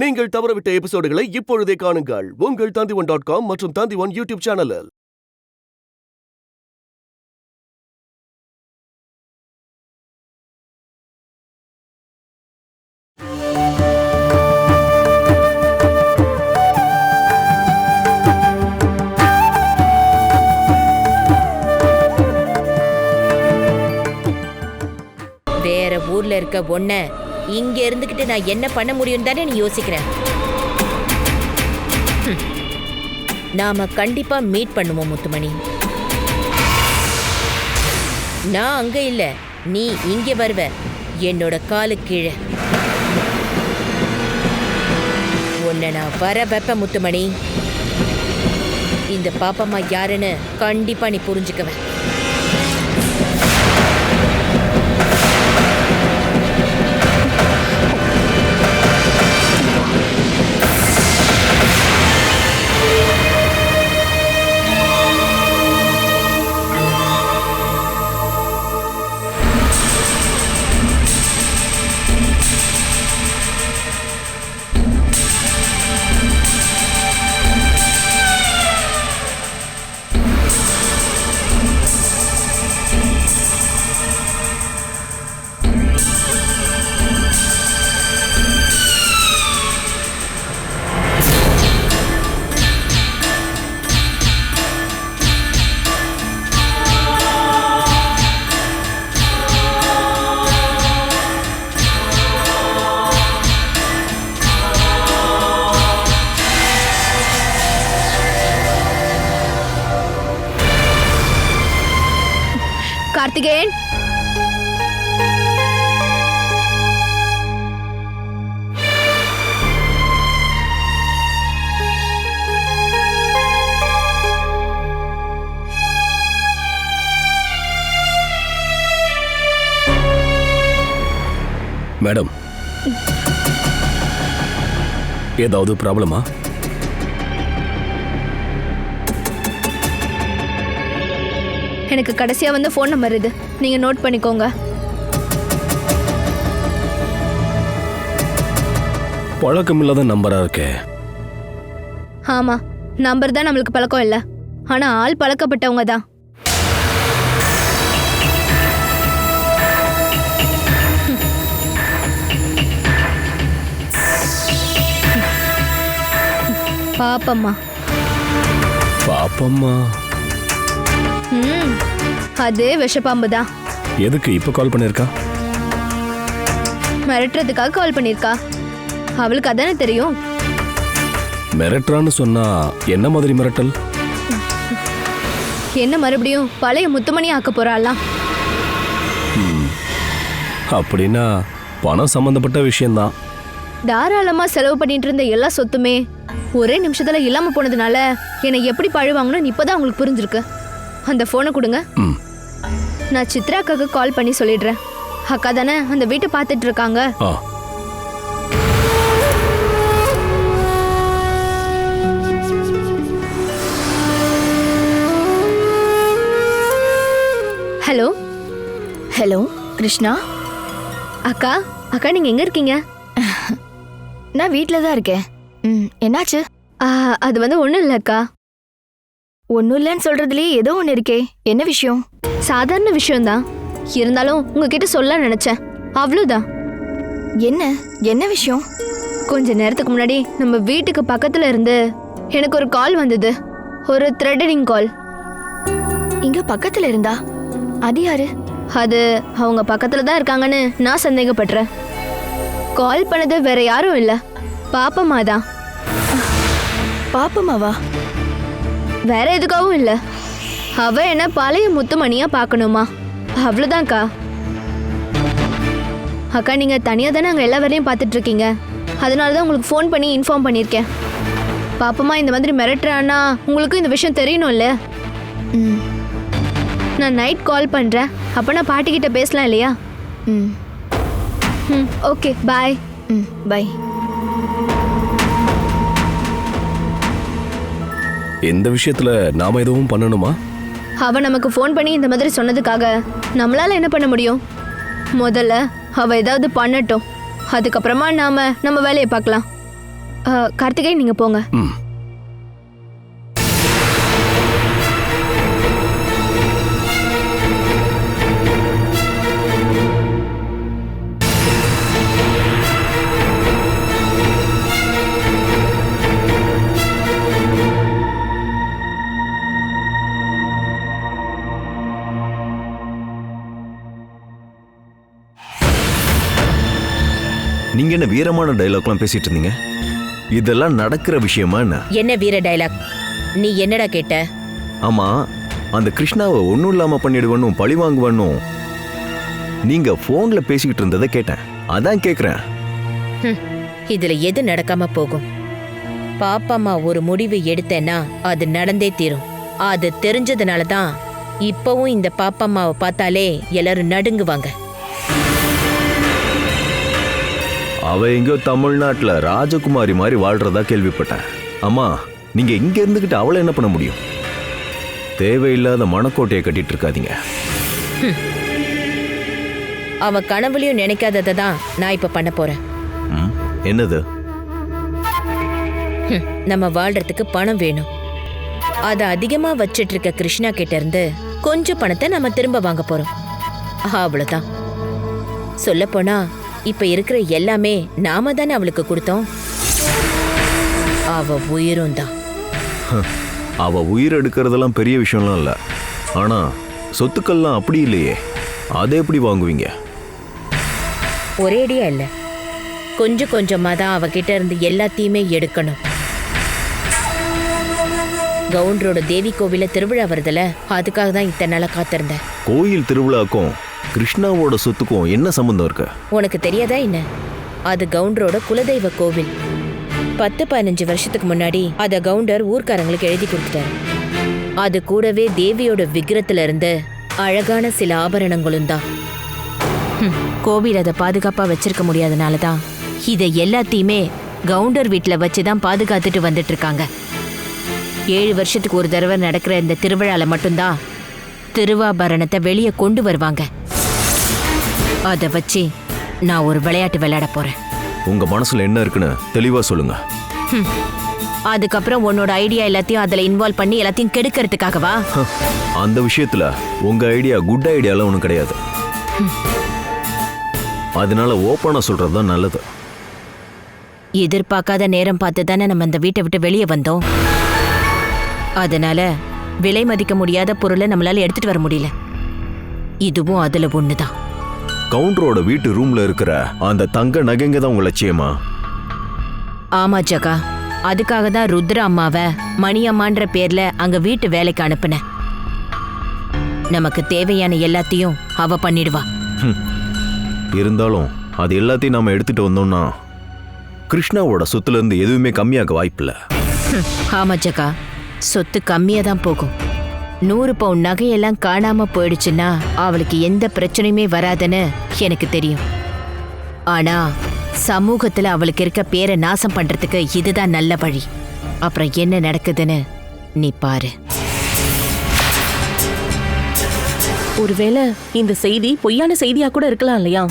நீங்கள் தவறவிட்ட எபிசோடுகளை இப்பொழுதே காணுங்கள் உங்கள் Tandivan.com மற்றும் Tandivan யூடியூப் சேனலில். வேற ஊர்ல இருக்க ஒன்ன இங்க இருந்துகிட்டு நான் என்ன பண்ண முடியும் தானே நீ யோசிக்கிறேன். நாம கண்டிப்பா மீட் பண்ணுவோம் முத்துமணி. நான் அங்க இல்ல, நீ இங்க வருவ என்னோட காலு கீழே. உன்னை நான் வர வைப்ப முத்துமணி. இந்த பாப்பம்மா யாருன்னு கண்டிப்பா நீ புரிஞ்சுக்குவ. கார்த்திகேயன், மேடம், ஏதாவது ப்ராப்ளமா? எனக்கு கடைசியா வந்து ஃபோன் நம்பர் இது, நீங்க நோட் பண்ணிக்கோங்க. பழக்கமில்லாத நம்பரா இருக்கே. ஆமா, நம்பர் தான் நம்மளுக்கு பழக்கம் இல்ல, ஆனா ஆள் பழக்கப்பட்டவங்க தான். பாப்பம்மா. பாப்பம்மா? அதே விஷப்பாம்பு தான். எதுக்கு இப்ப கால் பண்ணிருக்கா? மிரட்டுறதுக்காக கால் பண்ணிருக்கா. அவளுக்கு அதானே தெரியும். மிரட்டுறான்னு சொன்னா என்ன மாதிரி மிரட்டல்? என்ன மறுபடியும் பழைய முத்துமணி ஆக்க போறாளாம். அப்படின்னா பணம் சம்பந்தப்பட்ட விஷயம்தான். தாராளமா செலவு பண்ணிட்டு இருந்த எல்லா சொத்துமே ஒரே நிமிஷத்துல இல்லாம போனதுனால என்னை எப்படி பழிவாங்கன்னு இப்பதான் உங்களுக்கு புரிஞ்சிருக்கு. அந்த போனை கொடுங்க. நான் சித்ரா அக்காக்கு கால் பண்ணி சொல்லிடுறேன். அக்கா தானே அந்த வீட்டை பார்த்துட்டு இருக்காங்க. ஹலோ. ஹலோ கிருஷ்ணா. அக்கா, அக்கா நீங்க எங்க இருக்கீங்க? நான் வீட்டில் தான் இருக்கேன். என்னாச்சு? அது வந்து ஒன்றும் இல்லை அக்கா. ஒன்றும் இல்லைன்னு சொல்றதுலயே ஏதோ ஒன்று இருக்கே. என்ன விஷயம்? சாதாரண விஷயம்தான், இருந்தாலும் உங்ககிட்ட சொல்ல நினைச்சேன், அவ்வளோதான். என்ன என்ன விஷயம்? கொஞ்ச நேரத்துக்கு முன்னாடி நம்ம வீட்டுக்கு பக்கத்துல இருந்து எனக்கு ஒரு கால் வந்தது. ஒரு த்ரெட்டனிங் கால். இங்க பக்கத்துல இருந்தா? அது யாரு? அது அவங்க பக்கத்துல தான் இருக்காங்கன்னு நான் சந்தேகப்படுறேன். கால் பண்ணது வேற யாரும் இல்ல, பாப்பம்மா தான். பாப்பம்மாவா? வேற எதுக்காகவும் இல்ல, அவ என்ன பழைய முத்துமணியா பார்க்கணுமா, அவ்வளவுதான்க்கா. அக்கா நீங்க தனியா தானே அங்க எல்லா வேலையும் பார்த்துட்டு இருக்கீங்க, அதனாலதான் உங்களுக்கு ஃபோன் பண்ணி இன்ஃபார்ம் பண்ணியிருக்கேன். பாப்பம்மா இந்த மாதிரி மிரட்டுறான்னா உங்களுக்கு இந்த விஷயம் தெரியணும்ல. நான் நைட் கால் பண்றேன், அப்ப நான் பாட்டிக்கிட்ட பேசலாம் இல்லையா? ஓகே, பாய். பாய். இந்த விஷயத்துல நாம எதுவும் பண்ணணுமா? அவ நமக்கு ஃபோன் பண்ணி இந்த மாதிரி சொன்னதுக்காக நம்மளால என்ன பண்ண முடியும்? முதல்ல அவ ஏதாவது பண்ணட்டும், அதுக்கப்புறமா நாம நம்ம வேலையை பார்க்கலாம். கார்த்திகை நீங்க போங்க. ம். நீங்க என்ன வீரமான டைலாக்லாம் பேசிட்டு இருந்தீங்க? இதெல்லாம் நடக்கிற விஷயமா என்ன? என்ன வீர டைலாக்? நீ என்னடா கேட்ட? ஆமா, அந்த கிருஷ்ணாவை ஒன்றும் இல்லாம பண்ணிடுவனும் பழி வாங்குவனும் நீங்க போன்ல பேசிக்கிட்டு இருந்ததை கேட்டேன். அதான் கேக்குறேன். இதுல எது நடக்காம போகும்? பாப்பாம்மா ஒரு முடிவு எடுத்தேன்னா அது நடந்தே தீரும். அது தெரிஞ்சதுனால தான் இப்பவும் இந்த பாப்பாம்மாவை பார்த்தாலே எல்லாரும் நடுங்குவாங்க. அவ எங்கேயோ தமிழ்நாட்டுல ராஜகுமாரி மாதிரி வாழ்றதா கேள்விப்பட்டேன். அம்மா, நீங்க இங்க இருந்துகிட்டு அவளை என்ன பண்ண முடியும்? தேவையில்லாத மனக்கோட்டையை கட்டிட்டு இருக்காதீங்க. அவ கனவுலையும் நினைக்காததை தான் நான் இப்ப பண்ண போறேன். என்னது? நம்ம வாழ்றதுக்கு பணம் வேணும். அதை அதிகமா வச்சிட்டு இருக்க கிருஷ்ணா கிட்ட இருந்து கொஞ்சம் பணத்தை நம்ம திரும்ப வாங்க போறோம். அவ்வளவுதான். சொல்ல போனா இப்ப இருக்கிற எல்லாமே நாம தானே அவளுக்கு கொடுத்தோம். அவ உயிரும் தான். அவ உயிர் எடுக்கிறதெல்லாம் பெரிய விஷயம்லாம் இல்ல. ஆனா சொத்துக்கள்லாம் அப்படி இல்லையே, அதை எப்படி வாங்குவீங்க? ஒரேடியா இல்ல, கொஞ்சம் கொஞ்சமா தான் அவகிட்ட இருந்து எல்லாத்தையுமே எடுக்கணும். கவுண்டரோட தேவி கோவில திருவிழா வருதுல, அதுக்காக தான் இத்தனை நாளா காத்திருந்தேன். கோயில் திருவிழாக்கும் கிருஷ்ணாவோட சொத்துக்கும் என்ன சம்பந்தம் இருக்கு? உனக்கு தெரியாதா என்ன? அது கவுண்டரோட குலதெய்வ கோவில். 10-15 வருஷத்துக்கு முன்னாடி அத கவுண்டர் ஊர்க்காரங்களுக்கு எழுதி கொடுத்துட்டாரு. அது கூடவே தேவியோட விக்கிரத்துல இருந்து அழகான சில ஆபரணங்களும் தான். கோவில் அதை பாதுகாப்பா வச்சிருக்க முடியாதனால தான் இதை எல்லாத்தையுமே கவுண்டர் வீட்டுல வச்சுதான் பாதுகாத்துட்டு வந்துட்டு இருக்காங்க. 7 வருஷத்துக்கு ஒரு தடவை நடக்கிற இந்த திருவிழால மட்டும்தான் திருவாபரணத்தை வெளியே கொண்டு வருவாங்க. அதை வச்சு நான் ஒரு விளையாட்டு விளையாட போறேன். உங்க மனசுல என்ன இருக்குன்னு தெளிவா சொல்லுங்க. அதுக்கப்புறம் உன்னோட ஐடியா எல்லாத்தையும் அதுல இன்வால்வ் பண்ணி எல்லாத்தையும் கெடுக்கிறதுக்காகவா? அந்த விஷயத்துல உங்க ஐடியா குட் ஐடியாலாம் ஒன்றும் கிடையாது. அதனால ஓப்பனா சொல்றதுதான் நல்லது. எதிர்பார்க்காத நேரம் பார்த்து தானே நம்ம அந்த வீட்டை விட்டு வெளியே வந்தோம். அதனால விலை மதிக்க முடியாத பொருளை நம்மளால எடுத்துட்டு வர முடியல. இதுவும் அதுல ஒண்ணுதான். கவுண்டரோட வீட்டு ரூம்ல இருக்கிற அந்த தங்க நகைங்க தான் உங்க லட்சியமா? ஆமா ஜகா, அதுக்காக தான் ருத்ர அம்மாவை மணி அம்மான்ற பேர்ல அங்க வீட்டு வேலைக்கு அனுப்புனேன். நமக்கு தேவையான எல்லாத்தையும் அவ பண்ணிடுவா. இருந்தாலும் அது எல்லாத்தையும் நாம எடுத்துட்டு வந்தோம்னா கிருஷ்ணாவோட சொத்துல இருந்து எதுவுமே கம்மியாக வாய்ப்பில்லை. ஆமா ஜகா, சொத்து கம்மியா தான் போகும். 100 பவுன் நகையெல்லாம் காணாம போயிடுச்சுன்னா அவளுக்கு எந்த பிரச்சனையுமே வராதுன்னு எனக்கு தெரியும். ஆனா சமூகத்துல அவளுக்கு இருக்க பேரை நாசம் பண்றதுக்கு இதுதான் நல்ல வழி. அப்புறம் என்ன நடக்குதுன்னு நீ பாரு. ஒருவேளை இந்த செய்தி பொய்யான செய்தியா கூட இருக்கலாம் இல்லையா?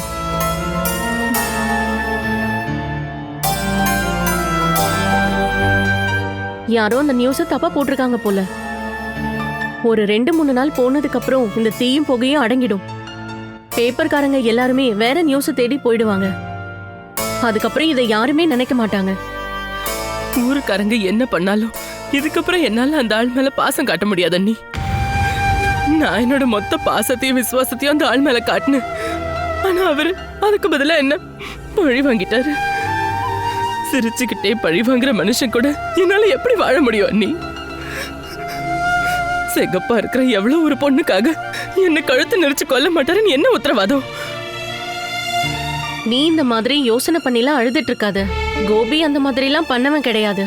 யாரோ அந்த நியூஸை தப்பா போட்டிருக்காங்க போல. ஒரு 2-3 நாள் போனதுக்கு அப்புறம் இந்த தீயும் புகையும் அடங்கிடும். பேப்பர்காரங்க எல்லாருமே வேற நியூஸை தேடி போயிடுவாங்க. அதுக்கப்புறம் இதை யாருமே நினைக்க மாட்டாங்க. ஊருக்காரங்க என்ன பண்ணாலும் இதுக்கப்புறம் என்னால அந்த ஆள் மேல பாசம் காட்ட முடியாது அண்ணி. நான் என்னோட மொத்த பாசத்தையும் விசுவாசத்தையும் அந்த ஆள் மேல காட்டினேன். ஆனா அவரு அதுக்கு பதிலா என்ன பழி வாங்கிட்டாரு. சிரிச்சுக்கிட்டே பழி வாங்குற மனுஷன் கூட என்னால எப்படி வாழ முடியும் அண்ணி? செகப்பா இருக்கிற எவ்வளவு ஒரு பொண்ணுக்காக என்ன கழுத்து நெரிச்சு கொல்ல மாட்டாருன்னு என்ன உத்தரவாதம்? நீ இந்த மாதிரி யோசனை பண்ணிலாம் அழுதுட்டு இருக்காத. கோபி அந்த மாதிரிலாம் பண்ணவன் கிடையாது.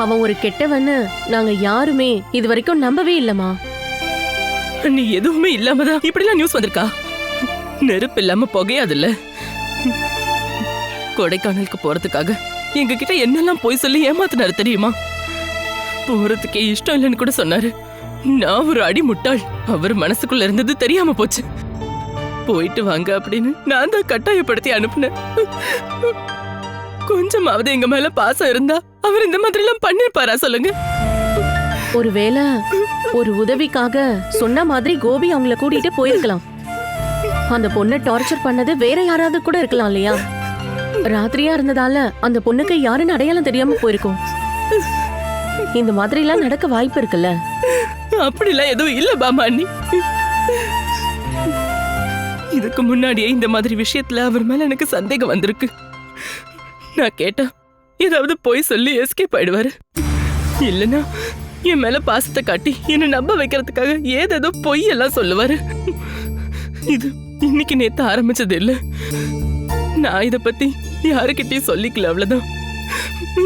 அவன் ஒரு கெட்டவன்னு நாங்க யாருமே இது வரைக்கும் நம்பவே இல்லம்மா. நீ எதுவுமே இல்லாமதான் இப்படிலாம் நியூஸ் வந்திருக்கா? நெருப்பு இல்லாம புகையாதுல்ல. கொடைக்கானலுக்கு போறதுக்காக எங்க கிட்ட என்னெல்லாம் போய் சொல்லி ஏமாத்தினாரு தெரியுமா? போறதுக்கே இஷ்டம் இல்லைன்னு கூட சொன்னாரு. நான் ஒரு அடி முட்டாள். அவர் மனசுக்குள்ள இருந்தது தெரியாம போச்சு. போயிட்டு வாங்க அப்படின்னு நான் தான் கட்டாயப்படுத்தி அனுப்புனேன். கொஞ்சமாவது எங்க மேல பாசம் இருந்தா அவர் இந்த மாதிரி எல்லாம் பண்ணிருப்பாரா சொல்லுங்க? ஒருவேளை ஒரு உதவிக்காக சொன்ன மாதிரி கோபி அவங்கள கூட்டிட்டு போயிருக்கலாம். அந்த பொண்ணை டார்ச்சர் பண்ணது வேற யாராவது கூட இருக்கலாம் இல்லையா? ராத்திரியா இருந்ததால அந்த பொண்ணுக்கு யாருன்னு அடையாளம் தெரியாம போயிருக்கும். இந்த மாதிரி எல்லாம் நடக்க வாய்ப்பு இருக்குல்ல? அப்படிலாம் எதுவும் இல்ல பாமாண்ணி. இதுக்கு முன்னாடியே இந்த மாதிரி விஷயத்துல அவர் மேல எனக்கு சந்தேகம் வந்திருக்கு. நான் கேட்டா ஏதாவது போய் சொல்லி எஸ்கேப் ஆயிடுவாரு. இல்லனா என் மேல பாசத்தை காட்டி என்ன நம்ப வைக்கிறதுக்காக ஏதேதோ பொய் எல்லாம் சொல்லுவாரு. இது இன்னைக்கு நேத்து ஆரம்பிச்சது இல்ல. நான் இத பத்தி யாருக்கிட்டையும் சொல்லிக்கல, அவ்வளவுதான்.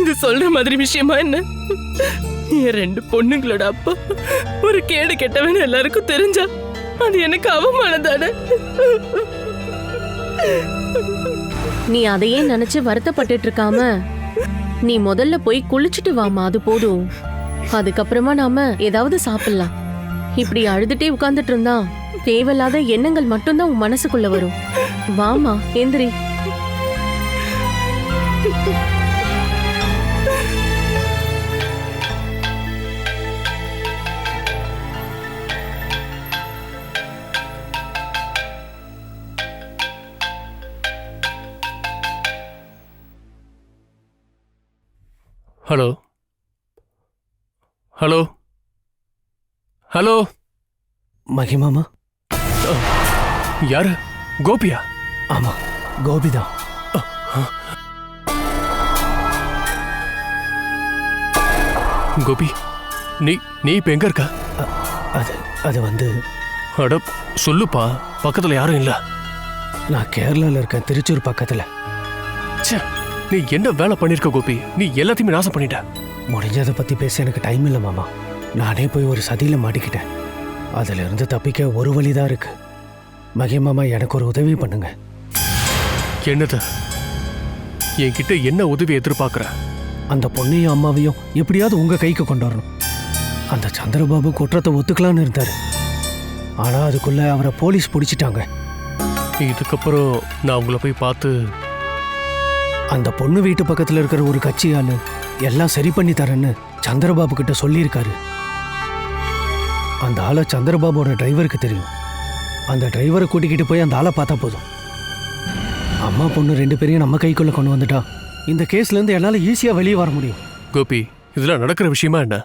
இது சொல்ற மாதிரி விஷயமா என்ன? என் 2 பொண்ணுங்களோட அப்பா ஒரு கேடு கெட்டவன் எல்லாருக்கும் தெரிஞ்சா அது எனக்கு அவமானம் தானே. நீ அதையே நினைச்சு வருத்தப்பட்டுட்டு இருக்காம நீ முதல்ல போய் குளிச்சுட்டு வாமா, அது போதும். அதுக்கப்புறமா நாம ஏதாவது சாப்பிடலாம். இப்படி அழுதுட்டே உட்கார்ந்துட்டு இருந்தா தேவையில்லாத எண்ணங்கள் மட்டும்தான் உன் மனசுக்குள்ள வரும். வாமா, எந்திரி. ஹலோ ஹலோ ஹலோ மகிமாமா? யாரு? கோபியா? ஆமா, கோபிதான். கோபி, நீ நீ இப்ப எங்க இருக்க? அது வந்து அட சொல்லுப்பா, பக்கத்துல யாரும் இல்ல. நான் கேரளால இருக்கேன், திருச்சூர் பக்கத்துல. ச்சே, நீ என்ன வேலை பண்ணிருக்க கோபி? நீ எல்லாத்தையுமே நாசம் பண்ணிட்ட. முடிஞ்சதை பத்தி பேச எனக்கு டைம் இல்லை மாமா. நானே போய் ஒரு சதியில மாட்டிக்கிட்டேன். அதுல இருந்து தப்பிக்க ஒரு வழிதான் இருக்கு. மகிமாமா, எனக்கு ஒரு உதவி பண்ணுங்க. என்னது? என்கிட்ட என்ன உதவி எதிர்பார்க்கற? அந்த பொண்ணையும் அம்மாவையும் எப்படியாவது உங்க கைக்கு கொண்டு வரணும். அந்த சந்திரபாபு குற்றத்தை ஒத்துக்கலான்னு இருந்தாரு. ஆனா அதுக்குள்ள அவரை போலீஸ் பிடிச்சிட்டாங்க. இதுக்கப்புறம் நான் உங்களை போய் பார்த்து அந்த பொண்ணு வீட்டு பக்கத்துல இருக்கிற ஒரு கட்சியாளு எல்லாம் சரி பண்ணி தரேன்னு சந்திரபாபு கிட்ட சொல்லியிருக்காரு. அந்த ஆளை சந்திரபாபுவோட டிரைவருக்கு தெரியும். அந்த டிரைவரை கூட்டிக்கிட்டு போய் அந்த ஆளை பார்த்தா போதும். அம்மா பொண்ணு 2 பேரையும் நம்ம கைக்குள்ள கொண்டு வந்துட்டா இந்த கேஸ்ல இருந்து என்னால ஈஸியா வெளியே வர முடியும். கோபி, இதெல்லாம் நடக்கிற விஷயமா என்ன?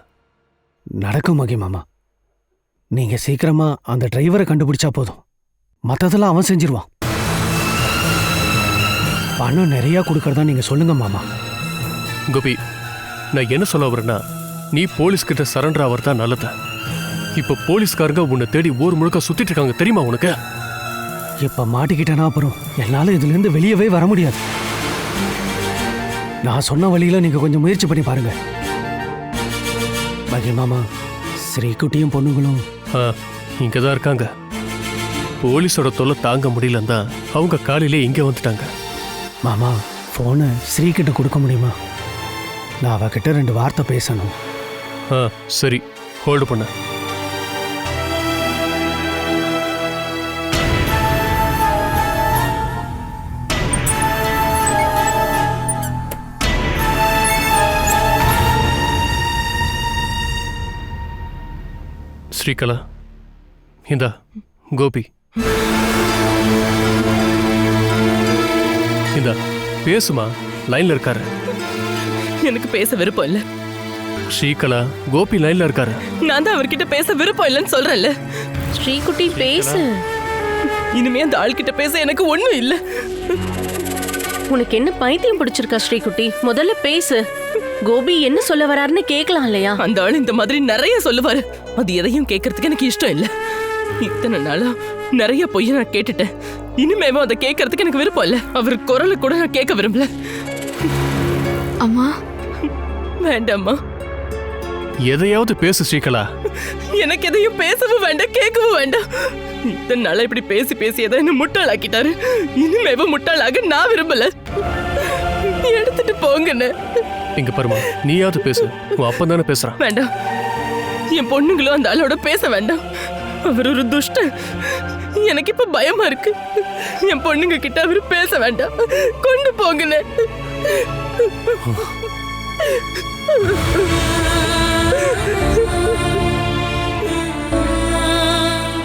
நடக்கும் மகிமாமா. நீங்க சீக்கிரமா அந்த டிரைவரை கண்டுபிடிச்சா போதும். மத்ததெல்லாம் அவன் செஞ்சிருவான். பணம் நிறைய கொடுக்கறதா நீங்க சொல்லுங்க மாமா. கோபி, நான் என்ன சொல்ல வரேன்னா, நீ போலீஸ்கிட்ட சரண்டர் ஆவறதா நல்லது. இப்ப போலீஸ்காரங்க உன்னை தேடி ஊர் முழுக்க சுத்திட்டு இருக்காங்க, தெரியுமா உனக்கு? இப்ப மாட்டிக்கிட்டேனா அப்புறம் என்னால இதுல இருந்து வெளியவே வர முடியாது. நான் சொன்ன வழியில நீங்க கொஞ்சம் முயற்சி பண்ணி பாருங்க. மகிமாமா, ஸ்ரீகுட்டியும் பொண்ணுங்களும் இங்கதான் இருக்காங்க. போலீஸோட தொல்லை தாங்க முடியலன்னு தான் அவங்க காலையிலே இங்க வந்துட்டாங்க. மாமா, போனை ஸ்ரீகிட்ட கொடுக்க முடியுமா? நான் அவகிட்ட 2 வார்த்தை பேசணும். சரி, ஹோல்டு பண்ண. ஸ்ரீகலா, இந்தா கோபி, இந்தா பேசுமா, லைன்ல இருக்காரு. எனக்கு பேச விருப்பம் இல்ல. ஸ்ரீகலா, கோபி லைன்ல இருக்காரு. நான் தான் அவர்கிட்ட பேச விருப்பம் இல்லைன்னு சொல்றேன்ல. ஸ்ரீகுட்டி, பேசு. இனிமே அந்த ஆள்கிட்ட பேச எனக்கு ஒண்ணும் இல்ல. உனக்கு என்ன பைத்தியம் பிடிச்சிருக்கா ஸ்ரீகுட்டி? முதல்ல பேசு. கோபி என்ன சொல்ல வராருன்னு கேட்கலாம் இல்லையா? அந்த ஆள் இந்த மாதிரி நிறைய சொல்லுவாரு. அது எதையும் கேட்கறதுக்கு எனக்கு இஷ்டம் இல்ல. இத்தனை நாளா நிறைய பொய்ய நான் கேட்டுட்டேன். இனிமேவும் அதை கேட்கறதுக்கு எனக்கு விருப்பம் இல்ல. அவர் குரலை கூட நான் கேட்க விரும்பல. அம்மா, வேண்டாம்மா. எதையாவது பேசு ஸ்ரீகலா. எனக்கு எதையும் பேசவும் வேண்டாம், கேட்கவும் வேண்டாம். இத்தனை நாளா இப்படி பேசி பேசி எதை என்ன முட்டாளாக்கிட்டாரு. இனிமேவும் முட்டாளாக நான் விரும்பல. எடுத்துட்டு போங்கன்னு. இங்க பாருமா, நீயாவது பேசு. உன் அப்பன் தானே பேசுறான். வேண்டாம், என் பொண்ணுங்களும் அந்த ஆளோட பேச வேண்டாம். அவர் ஒரு துஷ்டன். எனக்கு இப்ப பயமா இருக்கு. என் பொண்ணுங்க கிட்ட அவர் பேச வேண்டாம். கொண்டு போங்கன்னு.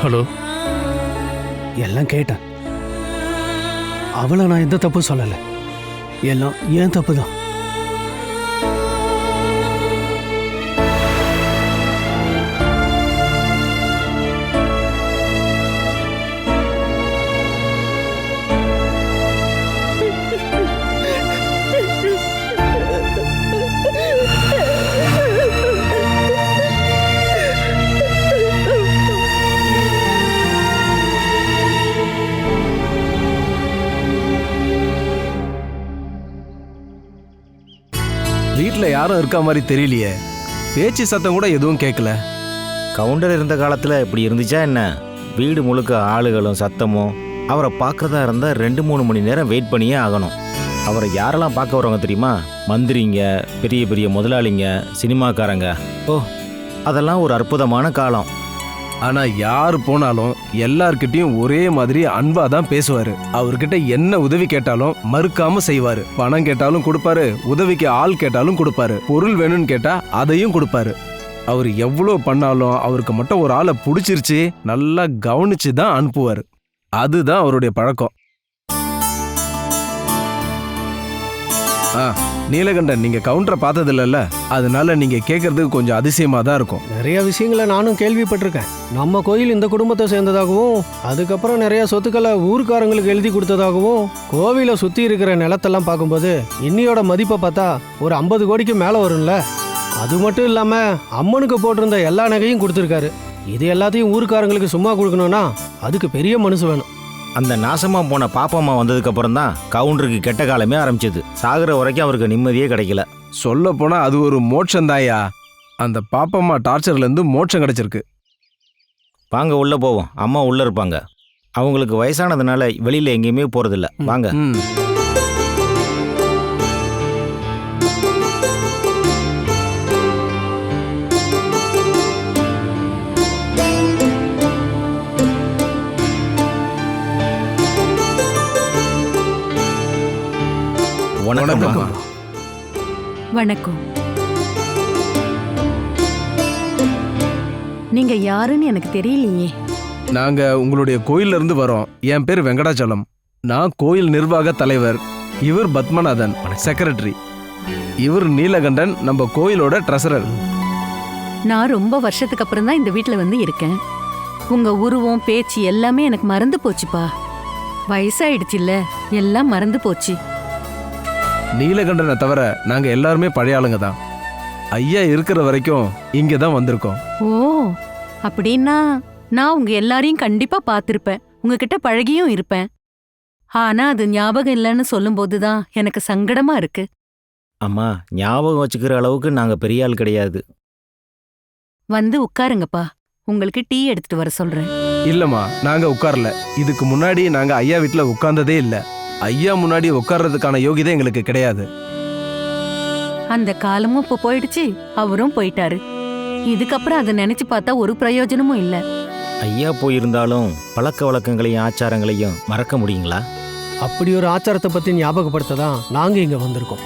ஹலோ. எல்லாம் கேட்டேன். அவளை நான் எந்த தப்பும் சொல்லலை. எல்லாம் ஏன் தப்பு தான். வீட்டில் யாரும் இருக்க மாதிரி தெரியலையே. பேச்சு சத்தம் கூட எதுவும் கேட்கல. கவுண்டர் இருந்த காலத்தில் இப்படி இருந்துச்சா என்ன? வீடு முழுக்க ஆளுகளும் சத்தமும். அவரை பார்க்குறதா இருந்தால் 2-3 மணி நேரம் வெயிட் பண்ணியே ஆகணும். அவரை யாரெல்லாம் பார்க்க வரவங்க தெரியுமா? மந்திரிங்க, பெரிய பெரிய முதலாளிங்க, சினிமாக்காரங்க. ஓ, அதெல்லாம் ஒரு அற்புதமான காலம். ஆனால் யார் போனாலும் எல்லார்கிட்டையும் ஒரே மாதிரி அன்பாக தான் பேசுவார். அவர்கிட்ட என்ன உதவி கேட்டாலும் மறுக்காம செய்வார். பணம் கேட்டாலும் கொடுப்பாரு, உதவிக்கு ஆள் கேட்டாலும் கொடுப்பாரு, பொருள் வேணும்னு கேட்டால் அதையும் கொடுப்பாரு. அவர் எவ்வளோ பண்ணாலும் அவருக்கு மட்டும் ஒரு ஆளை பிடிச்சிருச்சு நல்லா கவனிச்சு தான் அனுப்புவார். அதுதான் அவருடைய பழக்கம். நீலகண்டன், நீங்க கவுண்டரை பார்த்தது இல்லைல்ல, அதனால நீங்க கேட்கறதுக்கு கொஞ்சம் அதிசயமா தான் இருக்கும். நிறைய விஷயங்களை நானும் கேள்விப்பட்டிருக்கேன். நம்ம கோயில் இந்த குடும்பத்தை சேர்ந்ததாகவும், அதுக்கப்புறம் நிறைய சொத்துக்களை ஊர்க்காரங்களுக்கு எழுதி கொடுத்ததாகவும், கோவிலை சுற்றி இருக்கிற நிலத்தெல்லாம் பார்க்கும்போது இன்னியோட மதிப்பை பார்த்தா ஒரு 50 கோடிக்கு மேலே வரும்ல. அது மட்டும் இல்லாமல் அம்மனுக்கு போட்டிருந்த எல்லா நகையும் கொடுத்துருக்காரு. இது எல்லாத்தையும் ஊர்க்காரங்களுக்கு சும்மா கொடுக்கணும்னா அதுக்கு பெரிய மனசு வேணும். அந்த நாசமாக போன பாப்பம்மா வந்ததுக்கப்புறம் தான் கவுண்டருக்கு கெட்ட காலமே ஆரம்பிச்சது. சாகிற வரைக்கும் அவருக்கு நிம்மதியே கிடைக்கல. சொல்ல போனா அது ஒரு மோட்சம்தாயா. அந்த பாப்பம்மா டார்ச்சர்லேருந்து மோட்சம் கிடைச்சிருக்கு. வாங்க உள்ளே போவோம். அம்மா உள்ளே இருப்பாங்க. அவங்களுக்கு வயசானதுனால வெளியில் எங்கேயுமே போகிறதில்ல. வாங்க. வணக்கம். வணக்கம். நீங்க யாருன்னு எனக்கு தெரியலையே. நாங்க உங்களுடைய கோயில்ல இருந்து வரோம். என் பேர் வெங்கடாச்சலம். நான் கோயில் நிர்வாக தலைவர். இவர் பத்மநாதன், செக்ரட்டரி. இவர் நீலகண்டன், நம்ம கோயிலோட ட்ரெஸரர். நான் ரொம்ப வருஷத்துக்கு அப்புறம் தான் இந்த வீட்டுல வந்து இருக்கேன். உங்க உருவம் பேச்சு எல்லாமே எனக்கு மறந்து போச்சுப்பா. வயசாயிடுச்சு இல்ல, எல்லாம் மறந்து போச்சு. நீலகண்டனை தவிர நாங்க எல்லாருமே பழைய ஆளுங்க தான். ஐயா இருக்கிற வரைக்கும் இங்க தான் வந்திருக்கோம். ஓ, அப்படின்னா நான் உங்க எல்லாரையும் கண்டிப்பா பார்த்திருப்பேன், உங்ககிட்ட பழகியும் இருப்பேன். ஆனா அது ஞாபகம் இல்லைன்னு சொல்லும் போதுதான் எனக்கு சங்கடமா இருக்கு. அம்மா, ஞாபகம் வச்சுக்கிற அளவுக்கு நாங்க பெரிய ஆள் கிடையாது. வந்து உட்காருங்கப்பா, உங்களுக்கு டீ எடுத்துட்டு வர சொல்றேன். இல்லம்மா, நாங்க உட்காரல. இதுக்கு முன்னாடி நாங்க ஐயா வீட்டுல உட்கார்ந்ததே இல்ல. ஐயா முன்னாடி உட்கார்றதுக்கான யோகிதை எங்களுக்கு கிடையாது. அந்த காலமும் இப்ப போயிடுச்சு, அவரும் போயிட்டாரு. இதுக்கப்புறம் அதை நினைச்சு பார்த்தா ஒரு பிரயோஜனமும் இல்ல. ஐயா போயிருந்தாலும் பழக்க வழக்கங்களையும் ஆச்சாரங்களையும் மறக்க முடியுங்களா? அப்படி ஒரு ஆச்சாரத்தை பத்தி ஞாபகப்படுத்த தான் நாங்க இங்க வந்திருக்கோம்.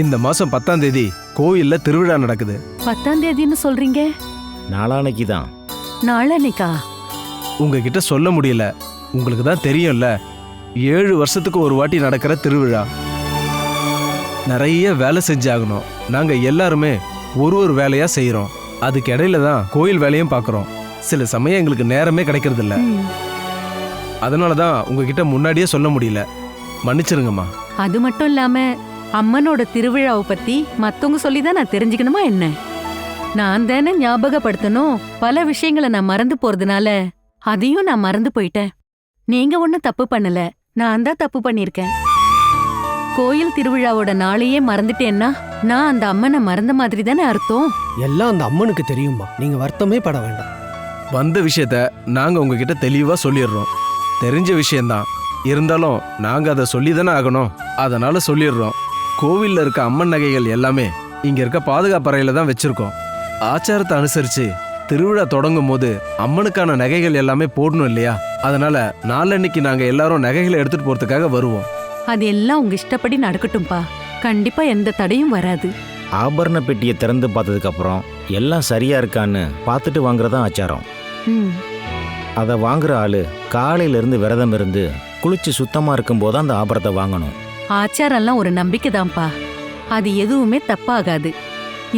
இந்த மாசம் 10ஆம் தேதி கோயில்ல திருவிழா நடக்குது. 10ஆம் தேதின்னு சொல்றீங்க? நாளானைக்கு தான். நாளானைக்கா? உங்ககிட்ட சொல்ல முடியல, உங்களுக்கு தான் தெரியும்ல. 7 வருஷத்துக்கு ஒரு வாட்டி நடக்கிற திருவிழா. நிறைய வேலை செஞ்சாகணும். நாங்க எல்லாருமே ஒரு வேலையா செய்யறோம். அதுக்கு இடையில தான் கோயில் வேலையும் பார்க்கறோம். சில சமயம் எங்களுக்கு நேரமே கிடைக்கிறது இல்ல. அதனாலதான் உங்ககிட்ட முன்னாடியே சொல்ல முடியல. மன்னிச்சிருங்கம்மா. அது மட்டும் இல்லாம அம்மனோட திருவிழாவை பத்தி மத்தவங்க சொல்லிதான் நான் தெரிஞ்சுக்கணுமா என்ன? நான் தானே ஞாபகப்படுத்தணும். பல விஷயங்களை நான் மறந்து போறதுனால அதையும் நான் மறந்து போயிட்டேன். நீங்க ஒன்னும் தப்பு பண்ணல, நான் தான் தப்பு பண்ணிருக்கேன். கோயில் திருவிழாவோட நாளையே மறந்துட்டேன்னா நான் அந்த அம்மனை மறந்த மாதிரி தானே அர்த்தம். எல்லாம் அந்த அம்மனுக்கு தெரியுமா, நீங்க வருத்தமே பட வேண்டாம். வந்த விஷயத்த நாங்க உங்ககிட்ட தெளிவா சொல்லிடுறோம். தெரிஞ்ச விஷயம்தான், இருந்தாலும் நாங்க அதை சொல்லிதானே ஆகணும். அதனால சொல்லிடுறோம். கோவில்ல இருக்க அம்மன் நகைகள் எல்லாமே இங்க இருக்க பாதுகாப்பறையில தான் வச்சிருக்கோம். ஆச்சாரத்தை அனுசரிச்சு திருவிழா தொடங்கும் போது அம்மனுக்கான நகைகள் எல்லாமே போடணும் இல்லையா? அதனால நாளன்னைக்கு நாங்க எல்லாரும் நகைகளை எடுத்துட்டு போறதுக்காக வருவோம். அது எல்லாம் உங்க இஷ்டப்படி நடக்கட்டும்பா. கண்டிப்பா எந்த தடையும் வராது. ஆபரண பெட்டியை திறந்து பார்த்ததுக்கு அப்புறம் எல்லாம் சரியா இருக்கான்னு பார்த்துட்டு வாங்குறதா ஆச்சாரம். ம். அதை வாங்குற ஆளு காலையில இருந்து விரதம் இருந்து குளிச்சு சுத்தமா இருக்கும்போது அந்த ஆபரணத்தை வாங்கணும். ஆச்சாரம்லாம் ஒரு நம்பிக்கை தான்ப்பா. அது எதுவுமே தப்பாகாது.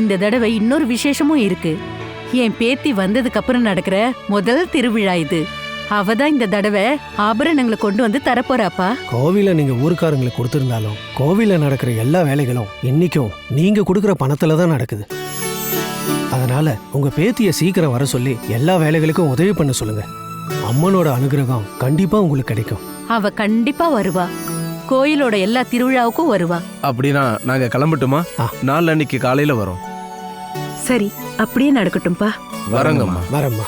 இந்த தடவை இன்னொரு விசேஷமும் இருக்கு. என் பேத்தி வந்ததுக்கு அப்புறம் நடக்கிற முதல் திருவிழா இது. அவதான் இந்த தடவை ஆபரணங்களை கொண்டு வந்து தரப்போறாப்பா. கோவில நீங்க ஊருக்காரங்களுக்கு கொடுத்திருந்தாலும் கோவில நடக்கிற எல்லா வேலைகளும் இன்னைக்கும் நீங்க கொடுக்கிற பணத்துல தான் நடக்குது. அதனால உங்க பேத்திய சீக்கிரம் வர சொல்லி எல்லா வேலைகளுக்கும் உதவி பண்ண சொல்லுங்க. அம்மனோட அனுகிரகம் கண்டிப்பா உங்களுக்கு கிடைக்கும். அவ கண்டிப்பா வருவா. கோயிலோட எல்லா திருவிழாவுக்கும் வருவா. அப்படின்னா நாங்க கிளம்பட்டுமா? நாளன்னைக்கு காலையில வரோம். சரி, அப்படியே நடக்கட்டும்பா. வரங்கம்மா. வரம்மா.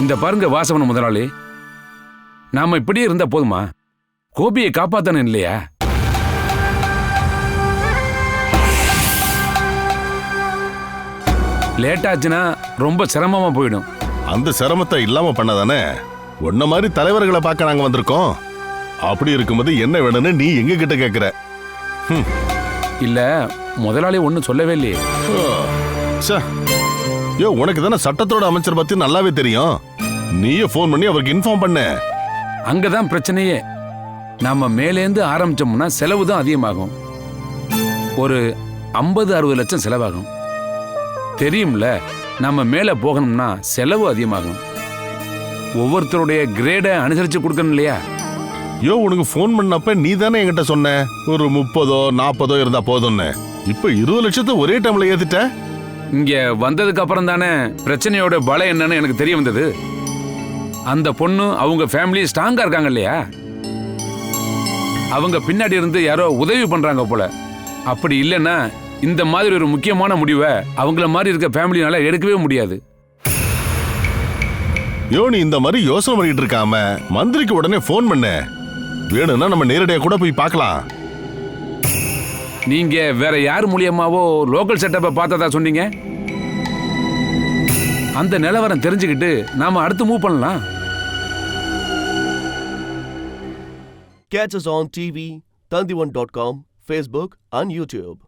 இந்த பாருங்க வாசவன் முதலாளி, நாம இப்படியே இருந்தா போதுமா? கோபியை காப்பாத்தணும் இல்லையா? லேட் ஆச்சுன்னா ரொம்ப சிரமமா போயிடும். அந்த சிரமத்தை இல்லாம பண்ணதானே உன்ன மாதிரி தலைவர்களை பார்க்க நாங்க வந்திருக்கோம். அப்படி இருக்கும்போது என்ன வேணும்னு நீ எங்க கிட்ட கேக்குற? இல்ல முதலாளி ஒன்னும் சொல்லவே இல்லையே. யோ, உனக்கு தானே சட்டத்தோட அமைச்சர் பத்தி நல்லாவே தெரியும். நீயே போன் பண்ணி அவருக்கு இன்ஃபார்ம் பண்ண. அங்கதான் பிரச்சனையே. நாம மேலேந்து ஆரம்பிச்சோம்னா செலவு தான் அதிகமாகும். ஒரு 50-60 லட்சம் செலவாகும். தெரியும்ல, நம்ம மேல போகணும்னா செலவு அதிகமாகும். ஒவ்வொருத்தருடைய கிரேடை அனுசரிச்சு கொடுக்கணும் இல்லையா? யோ, உனக்கு போன் பண்ணப்ப நீ தானே என்கிட்ட சொன்ன ஒரு 30-40 இருந்தா போதும்னு. இப்ப 20 லட்சத்தை ஒரே டைம்ல ஏத்திட்ட. இங்க வந்ததுக்கு அப்புறம் தானே பிரச்சனையோட பலம் என்னன்னு எனக்கு தெரிய வந்தது. அந்த பொண்ணு அவங்க ஃபேமிலி ஸ்ட்ராங்கா இருக்காங்க இல்லையா? அவங்க பின்னாடி இருந்து யாரோ உதவி பண்றாங்க போல. அப்படி இல்லைன்னா இந்த மாதிரி ஒரு முக்கியமான முடிவை அவங்கள மாதிரி இருக்க ஃபேமிலினால எடுக்கவே முடியாது. யோ, நீ இந்த மாதிரி யோசனை பண்ணிட்டு இருக்காம மந்திரிக்கு உடனே போன் பண்ண. வேணும்னா நம்ம நேரடியா கூட போய் பார்க்கலாம். நீங்க வேற யார் மூலியமாவோ லோக்கல் செட்டப்பை பார்த்ததா சொன்னீங்க. அந்த நிலவரம் தெரிஞ்சுக்கிட்டு நாம அடுத்து மூவ் பண்ணலாம். Catch us on TV, Tandivan.com, Facebook and YouTube.